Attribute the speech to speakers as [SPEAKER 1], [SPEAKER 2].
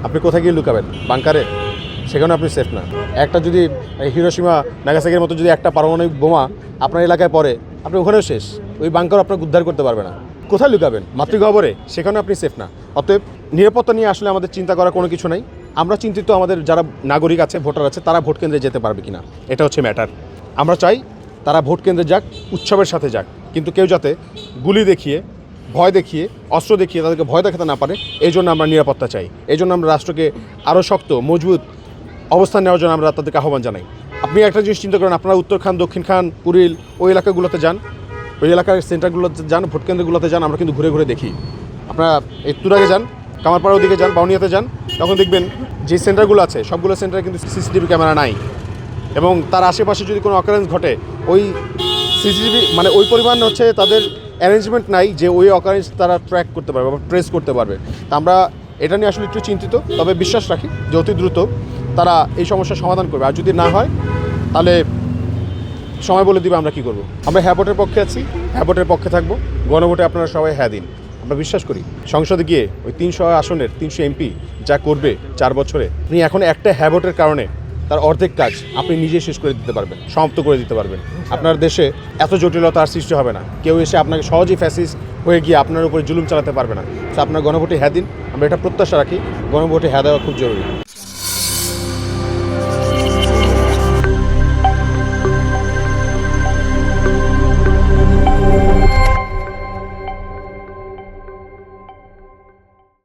[SPEAKER 1] আপনি কোথায় গিয়ে লুকাবেন? বাংকারে? সেখানে আপনি সেফ না। একটা যদি হিরোশিমা নাগাসাকির মতো যদি একটা পারমাণবিক বোমা আপনার এলাকায় পড়ে, আপনি ওখানেও শেষ। ওই বাংকার আপনাকে উদ্ধার করতে পারবে না। কোথায় লুকাবেন? মাতৃগহ্বরে? সেখানেও আপনি সেফ না। অতএব নিরাপত্তা নিয়ে আসলে আমাদের চিন্তা করার কোনো কিছু নাই। আমরা চিন্তিত আমাদের যারা নাগরিক আছে, ভোটার আছে, তারা ভোট কেন্দ্রে যেতে পারবে কিনা, এটা হচ্ছে ম্যাটার। আমরা চাই তারা ভোট কেন্দ্রে যাক, উৎসবের সাথে যাক, কিন্তু কেউ যাতে গুলি দেখিয়ে, ভয় দেখিয়ে, অস্ত্র দেখিয়ে তাদেরকে ভয় দেখাতে না পারে, এই জন্য আমরা নিরাপত্তা চাই। এই জন্য আমরা রাষ্ট্রকে আরও শক্ত মজবুত অবস্থান নেওয়ার জন্য আমরা তাদেরকে আহ্বান জানাই। আপনি একটা জিনিস চিন্তা করেন, আপনারা উত্তর খান, দক্ষিণ খান, কুড়িল, ওই এলাকাগুলোতে যান, ওই এলাকার সেন্টারগুলোতে যান, ভোট কেন্দ্রগুলোতে যান, আমরা কিন্তু ঘুরে ঘুরে দেখি। আপনারা এই তুরাগে যান, কামারপাড়ার ওদিকে যান, বাউনিয়াতে যান, তখন দেখবেন যে সেন্টারগুলো আছে সবগুলো সেন্টারে কিন্তু সিসিটিভি ক্যামেরা নাই, এবং তার আশেপাশে যদি কোনো অকারেন্স ঘটে, ওই সিসিটিভি মানে ওই পরিমাণ হচ্ছে তাদের অ্যারেঞ্জমেন্ট নাই যে ওই অকারেন্স তারা ট্র্যাক করতে পারবে বা ট্রেস করতে পারবে। তা আমরা এটা নিয়ে আসলে একটু চিন্তিত, তবে বিশ্বাস রাখি যে অতি দ্রুত তারা এই সমস্যার সমাধান করবে। আর যদি না হয় তাহলে সময় বলে দিবে আমরা কী করব। আমরা হ্যাঁ ভোটের পক্ষে আছি, হ্যাঁ ভোটের পক্ষে থাকবো। গণভোটে আপনারা সবাই হ্যাঁ দিন। আমরা বিশ্বাস করি সংসদে গিয়ে ওই 300 আসনের 300 এমপি যা করবে 4 বছরে, আপনি এখন একটা হ্যাঁ ভোটের কারণে তার অর্ধেক কাজ আপনি নিজে শেষ করে দিতে পারবেন, সমাপ্ত করে দিতে পারবেন। আপনার দেশে এত জটিলতা আর সৃষ্টি হবে না। কেউ এসে আপনাকে সহজেই ফ্যাসিস্ট হয়ে গিয়ে আপনার উপরে জুলুম চালাতে পারবে না। তো আপনার গণভোটে হ্যাঁ দিন। আমরা এটা প্রত্যাশা রাখি, গণভোটে হ্যাঁ দেওয়া খুব জরুরি।